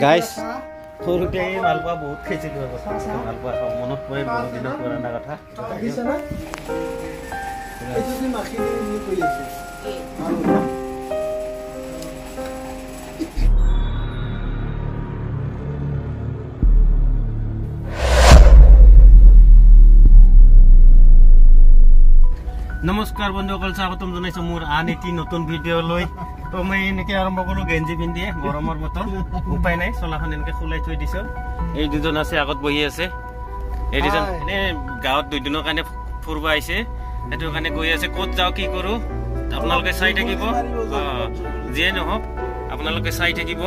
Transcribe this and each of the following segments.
guys সৰুতে মালপোৱা বহুত খাইছিলো মালপোৱা মনত পৰে বহুত দিনৰ পুৰণা কথা নমস্কাৰ বন্ধুসকল স্বাগতম জনাইছো মোৰ আন এটি নতুন ভিডিঅ লৈ তো মই এনেকৈ আৰম্ভ কৰো গেঞ্জি পিন্ধিয়ে গৰমৰ বতৰ উপায় নাই চলাখন এনেকৈ খুলাই থৈ দিছো এই দুজন আছে আগত বহি আছে এই দুজন এনে গাঁৱত দুই দিনৰ কাৰণে ফুৰবা আহিছে সেইটো কাৰণে গৈ আছে ক'ত যাওঁ কি কৰো আপোনালোকে চাই থাকিব যিয়ে নহওক আপোনালোকে চাই থাকিব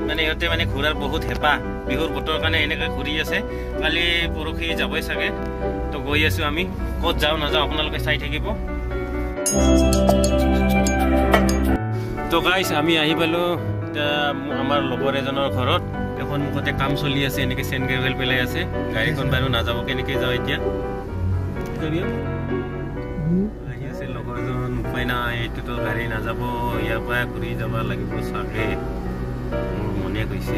মানে ইহঁতে মানে ঘূৰাৰ বহুত হেঁপাহ বিহুৰ বতৰ কাৰণে এনেকৈ ঘূৰি আছে কালি পৰহি যাবই চাগে তো গৈ আছো আমি ক'ত যাওঁ নাযাওঁ আপোনালোকে চাই থাকিব তো গাইছ আমি আহি পালো আমাৰ লগৰ এজনৰ ঘৰত সন্মুখতে কাম চলি আছে এনেকৈ চেন গ্ৰেভেল পেলাই আছে গাড়ীখন বাৰু নাযাব কেনেকৈ যাওঁ এতিয়া আহি আছে লগৰজন উপায় নাই এইটোতো গাড়ী নাযাব ইয়াৰ পৰা ঘূৰি যাব লাগিব চাগে মোৰ মনে গৈছে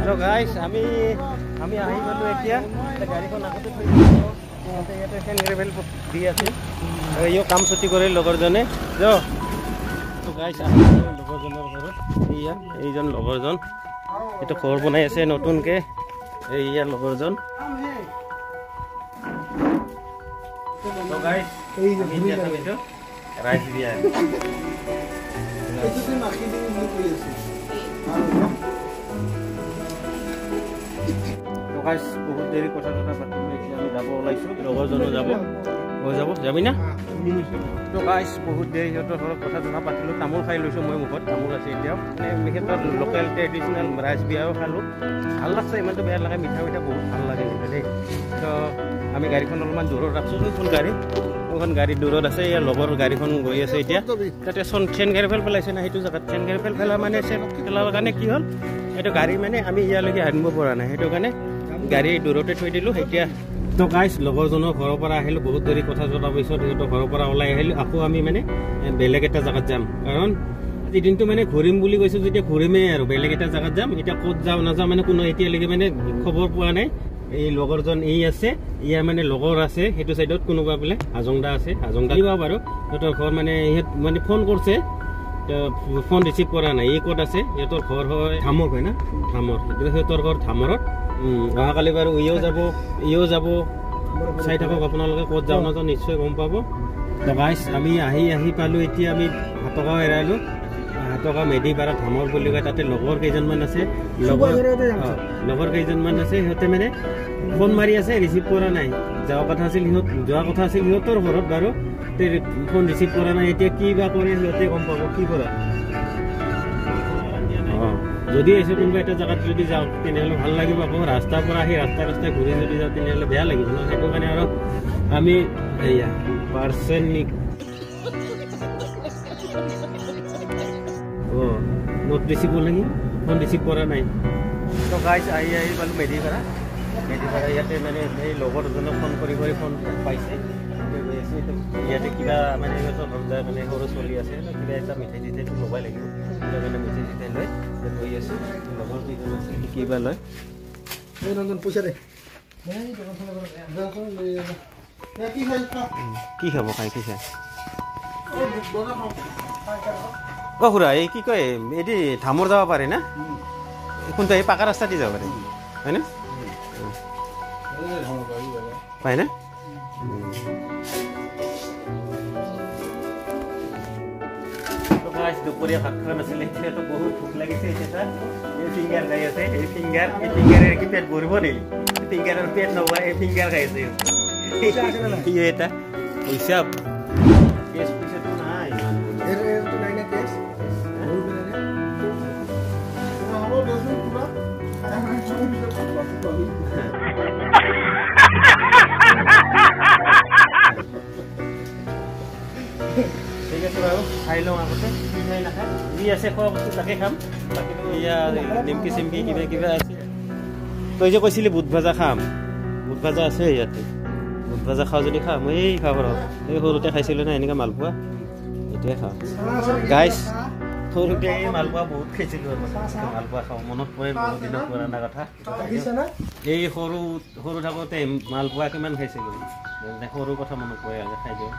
আৰু গাইস আমি আহি গলো এতিয়া গাড়ীখন আগতে থৈ দিছো ইয়াতে চেন গ্ৰেভেল দি আছে ইও কাম ছুটি কৰে লগৰজনে যো তো গাইস লগৰজনৰ ঘৰত এইজন লগৰজন এইটো ঘৰ বনাই আছে নতুনকে এইয়া লগৰজন তো গাইস এই যে এইটো ৰাইজ বিয়া এইটো মাখি দি কৰি আছে গাইস বহুত দেৰি কথা পাতিম এতিয়া আমি যাব ওলাইছো লগৰজনো যাব যাবি না তো গাইস বহুত দেৰি সিহঁতৰ ঘৰত কথা পাতিলো তামোল খাই লৈছো মই মুখত তামোল আছে এতিয়াও মানে সিহঁতৰ লোকেল ট্ৰেডিশ্যনেল ৰাইচ বিয়াও খালো ভাল লাগছে ইমানটো বেয়া লাগে মিঠা বহুত ভাল লাগে দেই তো আমি গাড়ীখন অলপমান দূৰত ৰাখছো কোন গাড়ী দূৰত আছে ইয়াৰ লগৰ গাড়ীখন গৈ আছে এতিয়া তাতে চেন গ্ৰেভেল পেলাইছে না সেইটো জেগাত চেন গ্ৰেভেল পেলা মানে চেন পেলাৰ কাৰণে কি হ'ল এইটো গাড়ী মানে আমি ইয়ালৈকে আনিব পৰা নাই সেইটো কাৰণে গাড়ী দূৰতে থৈ দিলো এতিয়া তো গাইছ লগৰজনৰ ঘৰৰ পৰা আহিলো বহুত দেৰি কথা জনাৰ পিছত সিহঁতৰ ঘৰৰ পৰা ওলাই আহিলো আকৌ আমি মানে বেলেগ এটা জেগাত যাম কাৰণ আজি দিনটো মানে ঘূৰিম বুলি কৈছো যেতিয়া ঘূৰিমেই আৰু বেলেগ এটা জেগাত যাম এতিয়া ক'ত যাওঁ নাযাওঁ মানে কোনো এতিয়ালৈকে মানে খবৰ পোৱা নাই এই লগৰজন এই আছে ইয়াৰ মানে লগৰ আছে সেইটো চাইডত কোনোবা বোলে হাজংদা আছে হাজংদা দিব বাৰু সিহঁতৰ ঘৰ মানে ইহঁত মানে ফোন কৰিছে ফোন ৰিচিভ কৰা নাই এই ক'ত আছে সিহঁতৰ ঘৰ হয় ধামৰ হয় না ধামৰ সিহঁতৰ ঘৰ ধামৰত অহাকালি বাৰু ইও যাব চাই থাকক আপোনালোকে ক'ত যাওঁ নাযাওঁ নিশ্চয় গম পাব তো গাইছ আমি আহি পালোঁ এতিয়া আমি হাতগাঁও এৰালোঁ হাতগাঁও মেডিপাৰা ধামৰ বুলি কয় তাতে লগৰ কেইজনমান আছে সিহঁতে মানে ফোন মাৰি আছে ৰিচিভ কৰা নাই যোৱা কথা আছিল সিহঁতৰ ঘৰত বাৰু ফোন ৰিচিভ কৰা নাই এতিয়া কি বা কৰে সিহঁতে গম পাব কি কৰা যদি আহিছে কোনোবা এটা জেগাত যদি যাওঁ তেনেহ'লে ভাল লাগিব আকৌ ৰাস্তাৰ পৰা আহি ৰাস্তাই ঘূৰি যদি যাওঁ তেনেহ'লে বেয়া লাগিব ন সেইটো কাৰণে আৰু আমি এয়া পাৰ্চেনিক নোট ৰিচিভ নেকি ফোন ৰিচিভ কৰা নাই তো গাইছ আহি পালোঁ মেডিপাৰা ইয়াতে মানে এই লগৰজনক ফোন কৰি ফোন পাইছে ইয়াতে কিবা মানে সিহঁতৰ মানে সৰু চলি আছে কিবা এটা মিঠাই চিঠাইটো ল'বই লাগিব মানে মিঠাই চিঠাই লৈ গৈ আছোঁ লগৰ কেইজন আছে কিবা লয় পইচা দে কি খাব খাই কি খাই খুৰা এই কি কয় এটি ধামৰ যাব পাৰে না কোনটো এই পাকা ৰাস্তা দি যাব পাৰে হয়নে পায় না দুপৰীয়া ভাত খোৱা নাছিলে এতিয়াতো বহুত ভোক লাগিছে এতিয়া এই ফিংগাৰ খাই আছে এই ফিংগাৰেৰে কি পেট ভৰিব নেকি ফিংগাৰৰ পেট নভৰা এই ফিংগাৰ খাই আছে এটা পইচা পইচাটো নাই ঠিক আছে বাৰু খাই লওঁ আগতে মিঠাই নাখায় যি আছে খোৱা বস্তু তাকে খাম বাকীটো এয়া নিমকি চিমকি কিবা আছে তই যে কৈছিলি বুট ভাজা খাম বুট ভাজা আছে ইয়াতে বুট ভাজা খাওঁ যদি খা মই এই খাওঁ ঘৰত এই সৰুতে খাইছিলোঁ না এনেকৈ মালপোৱা এইটোৱে খাওঁ গাইছ সৰুতে এই মালপোৱা বহুত খাইছিলোঁ মালপোৱা খাওঁ মনত পৰে বহুত দিনৰ পুৰণা কথা এই সৰু থাকোঁতে মালপোৱা কিমান খাইছিলোঁ সৰু কথা মনত পৰে আজি খাই দিওঁ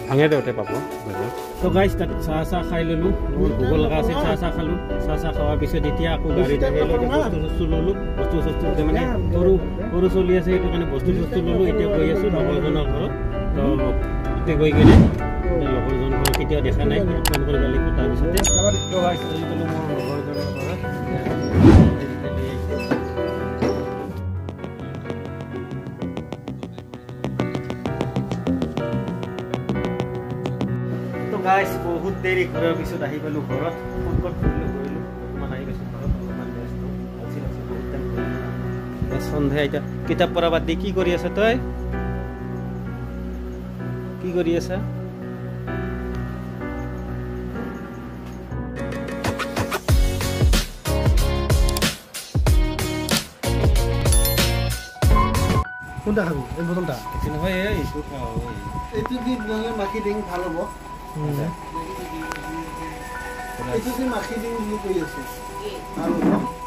ভাঙে দেওঁতে পাব তো গাইছ তাত চাহ খাই ল'লোঁ মোৰ ভোক লগা আছে চাহ খালোঁ চাহ খোৱাৰ পিছত এতিয়া আকৌ গাড়ীত আহিলোঁ বস্তু চস্তু ল'লোঁ বস্তু মানে সৰু চলি আছে সেইটো কাৰণে বস্তু ল'লোঁ এতিয়া গৈ আছোঁ লগৰজনৰ ঘৰত তো এতিয়া গৈ কিনে লগৰজন ঘৰত কেতিয়াও দেখা নাই ফোন কৰিব লাগিব তাৰপিছতে গাইছ লৈ গ'লোঁ মোৰ লগৰজনৰ ঘৰত গাইছ বহুত দেৰি ঘূৰাৰ পিছত আহি পালোঁ ঘৰত ফুটবল ঘূৰিলোঁ অকণমান আহি পাইছোঁ ঘৰত অকণমান সন্ধিয়া এতিয়া কিতাপ পঢ়া বাদ দি কি কৰি আছা তই কি কৰি আছা কোনটা খাবি এই বোতলটা এইটো নহয় এইটো খাওঁ এইটো দি নহ'লে মাখি ডিং ভাল হ'ব এইটো দি মাখি ডিং বুলি কৈ আছে ভাল হ'ব